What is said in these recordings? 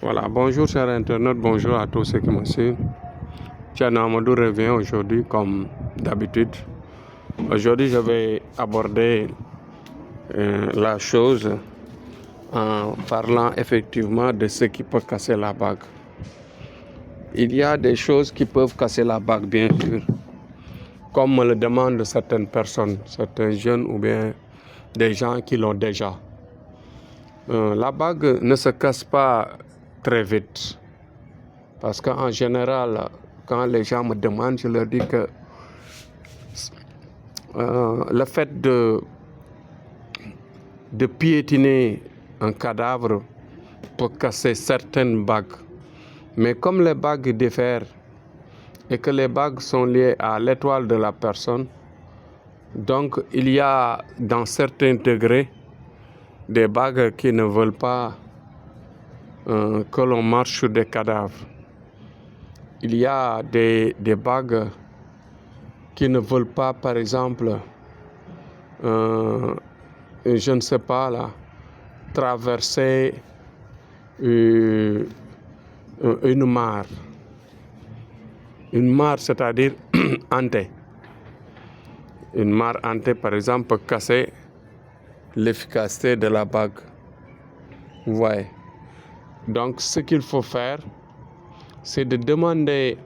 Voilà, bonjour chers internautes, bonjour à tous ceux qui me suivent. Tiana Amadou revient aujourd'hui comme d'habitude. Aujourd'hui, je vais aborder la chose en parlant effectivement de ce qui peut casser la bague. Il y a des choses qui peuvent casser la bague, bien sûr, comme me le demandent certaines personnes, certains jeunes ou bien des gens qui l'ont déjà. La bague ne se casse pas très vite. Parce qu'en général, quand les gens me demandent, je leur dis que le fait de piétiner un cadavre peut casser certaines bagues. Mais comme les bagues diffèrent et que les bagues sont liées à l'étoile de la personne, donc il y a dans certains degrés des bagues qui ne veulent pas que l'on marche sur des cadavres. Il y a des bagues qui ne veulent pas, par exemple, je ne sais pas, là, traverser une mare. Une mare, c'est-à-dire hantée. Une mare hantée, par exemple, peut casser l'efficacité de la bague. Vous voyez. Donc, ce qu'il faut faire, c'est de demander,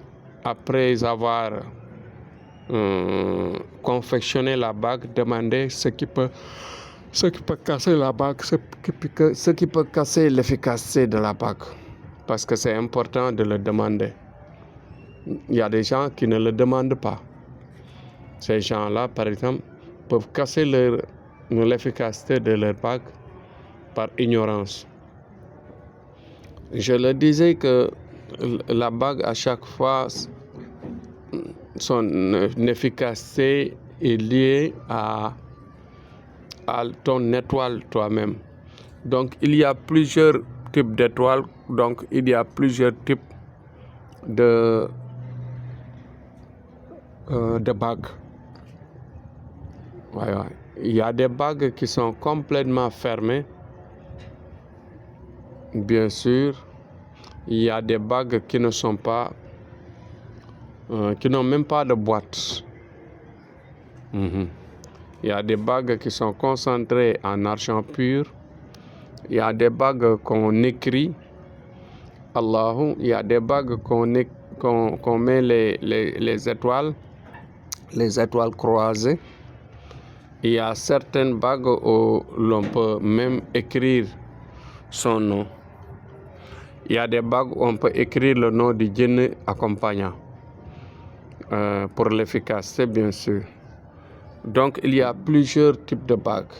après avoir confectionné la bague, demander ce qui peut casser la bague, ce qui peut casser l'efficacité de la bague. Parce que c'est important de le demander. Il y a des gens qui ne le demandent pas. Ces gens-là, par exemple, peuvent casser l'efficacité de leur bague par ignorance. Je le disais que la bague, à chaque fois, son efficacité est liée à ton étoile toi-même. Donc, il y a plusieurs types d'étoiles, donc il y a plusieurs types de bagues. Ouais. Il y a des bagues qui sont complètement fermées, bien sûr. Il y a des bagues qui ne sont pas, qui n'ont même pas de boîte. Il y a des bagues qui sont concentrées en argent pur. Il y a des bagues qu'on écrit Allahu. Il y a des bagues qu'on met les étoiles croisées. Il y a certaines bagues où l'on peut même écrire son nom. Il y a des bagues où on peut écrire le nom du djinn accompagnant pour l'efficacité, bien sûr. Donc, il y a plusieurs types de bagues.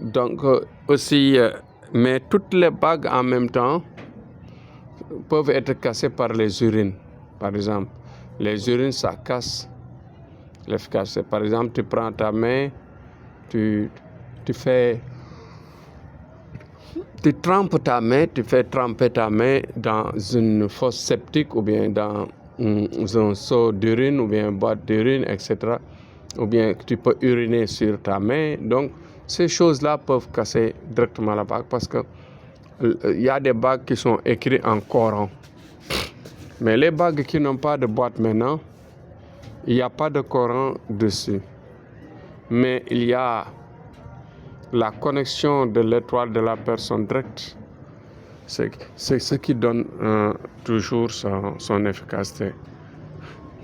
Donc, aussi, mais toutes les bagues en même temps peuvent être cassées par les urines. Par exemple, les urines, ça casse l'efficacité. Par exemple, tu prends ta main, tu trempes ta main, tu fais tremper ta main dans une fosse septique ou bien dans un seau d'urine ou bien une boîte d'urine, etc. Ou bien tu peux uriner sur ta main. Donc, ces choses-là peuvent casser directement la bague parce que il y a des bagues qui sont écrites en Coran. Mais les bagues qui n'ont pas de boîte maintenant, il n'y a pas de Coran dessus. Mais il y a la connexion de l'étoile de la personne directe. C'est ce qui donne toujours son efficacité.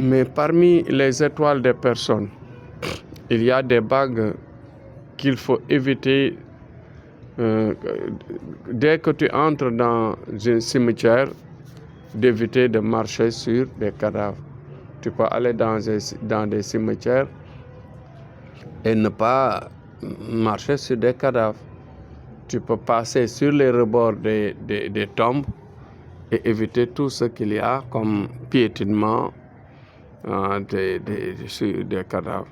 Mais parmi les étoiles des personnes, il y a des bagues qu'il faut éviter. Dès que tu entres dans un cimetière, d'éviter de marcher sur des cadavres. Tu peux aller dans des cimetières et ne pas marcher sur des cadavres. Tu peux passer sur les rebords des tombes et éviter tout ce qu'il y a comme piétinement sur des cadavres.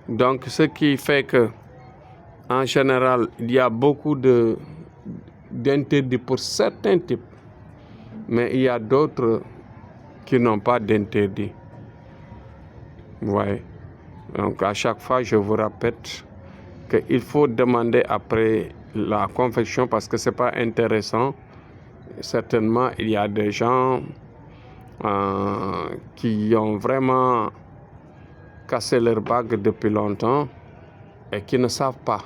Donc, ce qui fait que, en général, il y a beaucoup d'interdits pour certains types, mais il y a d'autres qui n'ont pas d'interdit. Ouais. Donc, à chaque fois, je vous répète qu'il faut demander après la confection parce que ce n'est pas intéressant certainement, il y a des gens qui ont vraiment cassé leur bague depuis longtemps et qui ne savent pas,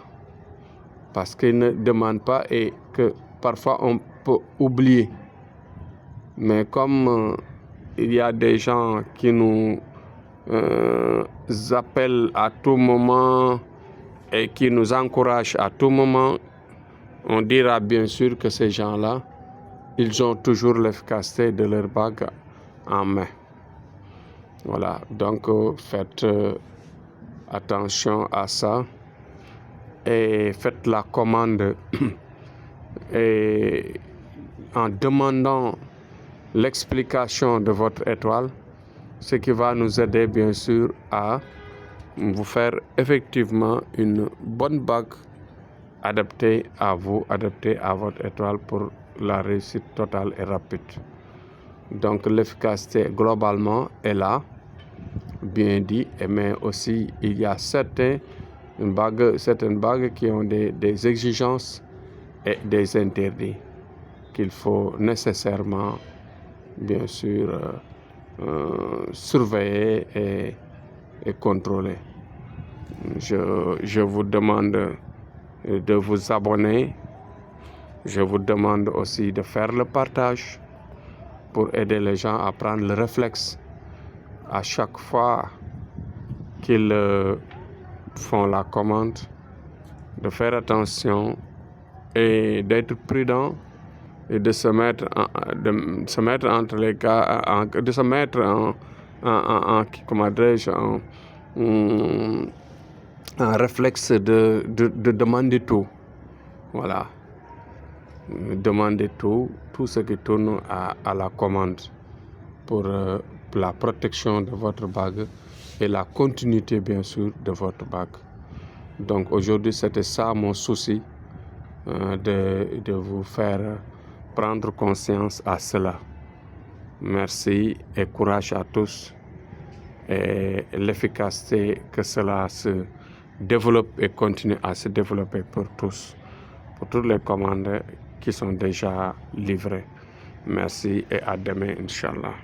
parce qu'ils ne demandent pas et que parfois on peut oublier. Mais comme il y a des gens qui nous appellent à tout moment et qui nous encouragent à tout moment, on dira bien sûr que ces gens-là, ils ont toujours l'efficacité de leur bague en main. Voilà, donc faites attention à ça et faites la commande et en demandant l'explication de votre étoile, ce qui va nous aider bien sûr à vous faire effectivement une bonne bague adaptée à vous, adaptée à votre étoile pour la réussite totale et rapide. Donc l'efficacité globalement est là, bien dit, mais aussi il y a certaines bagues qui ont des exigences et des interdits qu'il faut nécessairement, bien sûr, surveiller et contrôler. Je vous demande de vous abonner. Je vous demande aussi de faire le partage pour aider les gens à prendre le réflexe à chaque fois qu'ils font la commande, de faire attention et d'être prudent et de se mettre entre les cas, de se mettre comment dirais-je, en réflexe de demander tout. Voilà. Demandez tout ce qui tourne à la commande pour la protection de votre bague et la continuité bien sûr de votre bague. Donc aujourd'hui c'était ça mon souci, de vous faire prendre conscience à cela. Merci et courage à tous et l'efficacité que cela se développe et continue à se développer pour tous, pour toutes les commandes qui sont déjà livrées. Merci et à demain, Inch'Allah.